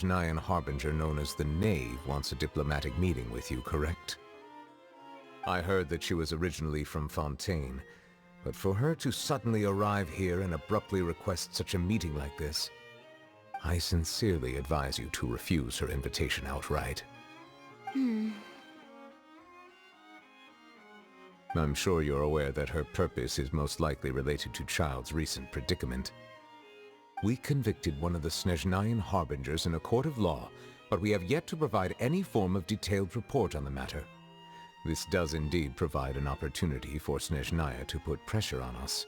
Nyan harbinger known as the Knave wants a diplomatic meeting with you, correct? I heard that she was originally from Fontaine, but for her to suddenly arrive here and abruptly request such a meeting like this, I sincerely advise you to refuse her invitation outright. I'm sure you're aware that her purpose is most likely related to Child's recent predicament. We convicted one of the Snezhnayan harbingers in a court of law, but we have yet to provide any form of detailed report on the matter. This does indeed provide an opportunity for Snezhnaya to put pressure on us.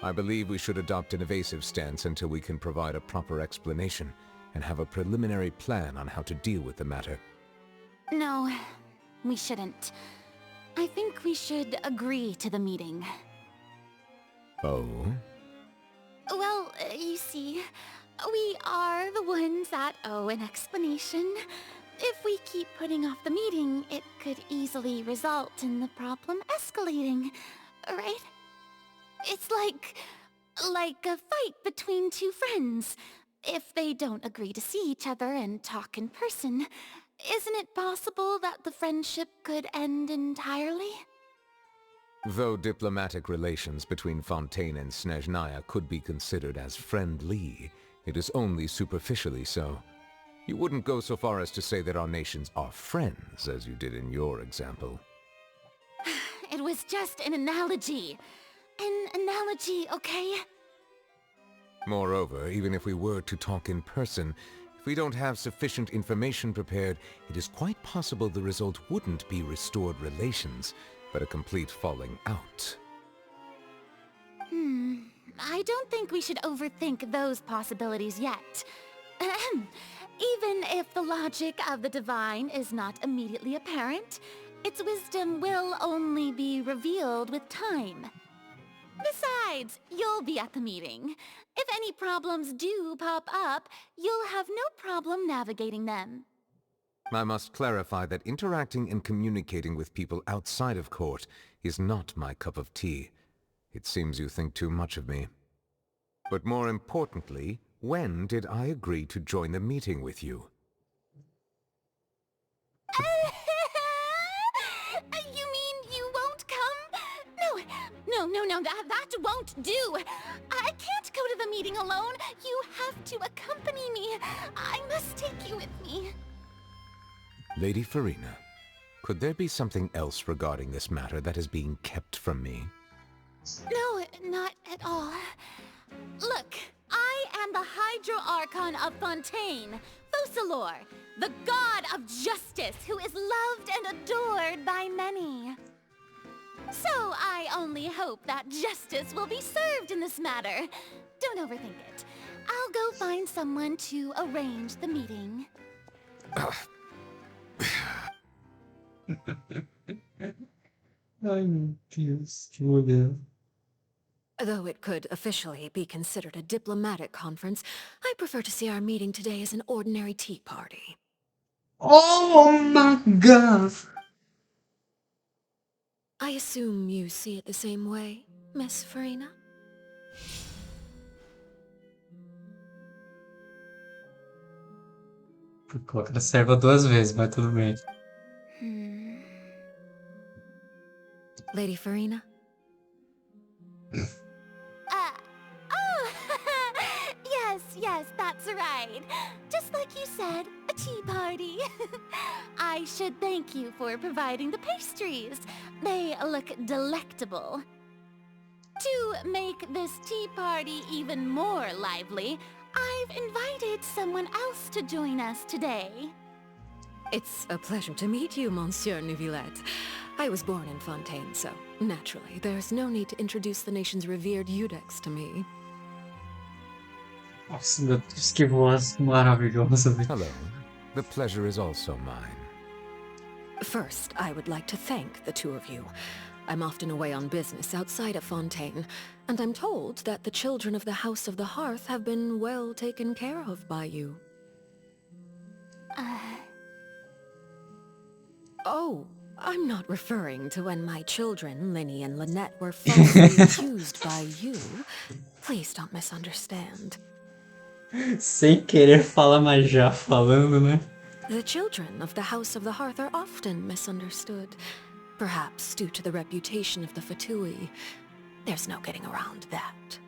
I believe we should adopt an evasive stance until we can provide a proper explanation and have a preliminary plan on how to deal with the matter. No, we shouldn't. I think we should agree to the meeting. Oh? Well, you see, we are the ones that owe an explanation. If we keep putting off the meeting, it could easily result in the problem escalating, right? It's like a fight between two friends. If they don't agree to see each other and talk in person, isn't it possible that the friendship could end entirely? Though diplomatic relations between Fontaine and Snezhnaya could be considered as friendly, it is only superficially so. You wouldn't go so far as to say that our nations are friends, as you did in your example. It was just an analogy. An analogy, okay? Moreover, even if we were to talk in person, if we don't have sufficient information prepared, it is quite possible the result wouldn't be restored relations, but a complete falling out. I don't think we should overthink those possibilities yet. Ahem. Even if the logic of the divine is not immediately apparent, its wisdom will only be revealed with time. Besides, you'll be at the meeting. If any problems do pop up, you'll have no problem navigating them. I must clarify that interacting and communicating with people outside of court is not my cup of tea. It seems you think too much of me. But more importantly, when did I agree to join the meeting with you? You mean you won't come? No, that won't do. I can't go to the meeting alone. You have to accompany me. I must take you with me. Lady Farina, could there be something else regarding this matter that is being kept from me? No, not at all. Look, I am the Hydro-Archon of Fontaine, Focalor, the god of justice who is loved and adored by many. So I only hope that justice will be served in this matter. Don't overthink it. I'll go find someone to arrange the meeting. Ai, meu Deus, que mulher. Though it could officially be considered a diplomatic conference, I prefer to see our meeting today as an ordinary tea party. Oh my god! I assume you see it the same way, Miss Farina? Coloca na serva duas vezes, mas tudo bem. Lady Farina? Oh, yes, that's right. Just like you said, a tea party. I should thank you for providing the pastries. They look delectable. To make this tea party even more lively, I've invited someone else to join us today. It's a pleasure to meet you, Monsieur Neuvillette. I was born in Fontaine, so naturally, there's no need to introduce the nation's revered Iudex to me. Nossa, meu Deus, que voz maravilhosa. Hello. The pleasure is also mine. First, I would like to thank the two of you. I'm often away on business outside of Fontaine, and I'm told that the children of the House of the Hearth have been well taken care of by you. Oh, I'm not referring to when my children, Linny and Lynette, were falsely accused by you. Please don't misunderstand. Sem querer falar, mas já falando, né? The children of the House of the Hearth are often misunderstood, perhaps due to the reputation of the Fatui. There's no getting around that.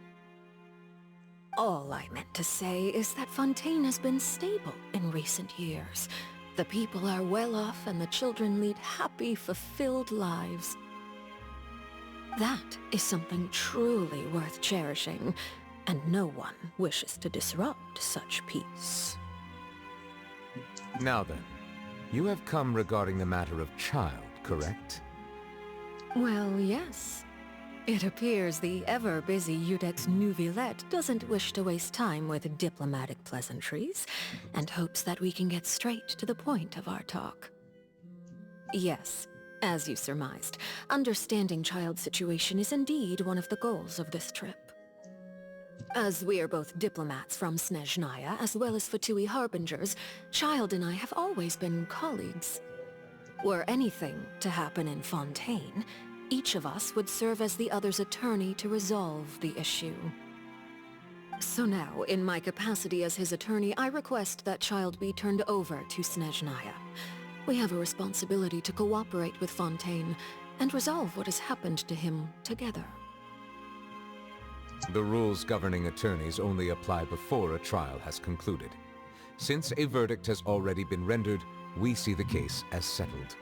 All I meant to say is that Fontaine has been stable in recent years. The people are well off and the children lead happy, fulfilled lives. That is something truly worth cherishing, and no one wishes to disrupt such peace. Now then, you have come regarding the matter of child, correct? Well, yes. It appears the ever-busy Judex Neuvillette doesn't wish to waste time with diplomatic pleasantries, and hopes that we can get straight to the point of our talk. Yes, as you surmised, understanding child's situation is indeed one of the goals of this trip. As we are both diplomats from Snezhnaya as well as Fatui harbingers, Child and I have always been colleagues. Were anything to happen in Fontaine, each of us would serve as the other's attorney to resolve the issue. So now, in my capacity as his attorney, I request that Child be turned over to Snezhnaya. We have a responsibility to cooperate with Fontaine and resolve what has happened to him together. The rules governing attorneys only apply before a trial has concluded. Since a verdict has already been rendered, we see the case as settled.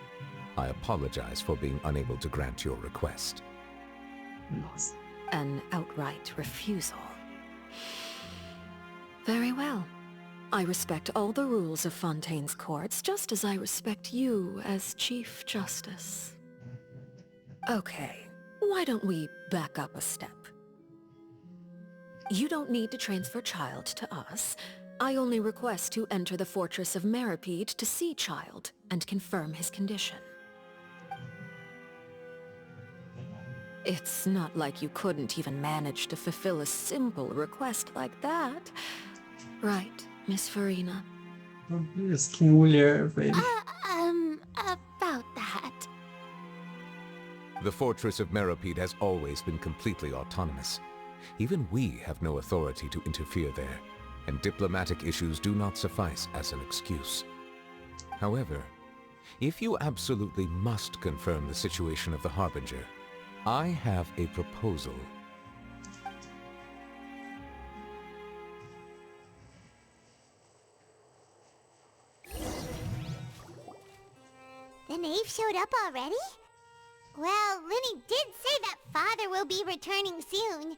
I apologize for being unable to grant your request. Nossa. An outright refusal. Very well. I respect all the rules of Fontaine's courts, just as I respect you as Chief Justice. Okay, why don't we back up a step? You don't need to transfer Child to us. I only request to enter the fortress of Meripede to see Child and confirm his condition. It's not like you couldn't even manage to fulfill a simple request like that. Right, Miss Farina? Meu Deus, que mulher, velho. About that. The fortress of Meripede has always been completely autonomous. Even we have no authority to interfere there, and diplomatic issues do not suffice as an excuse. However, if you absolutely must confirm the situation of the Harbinger, I have a proposal. The knave showed up already? Well, Linny did say that father will be returning soon.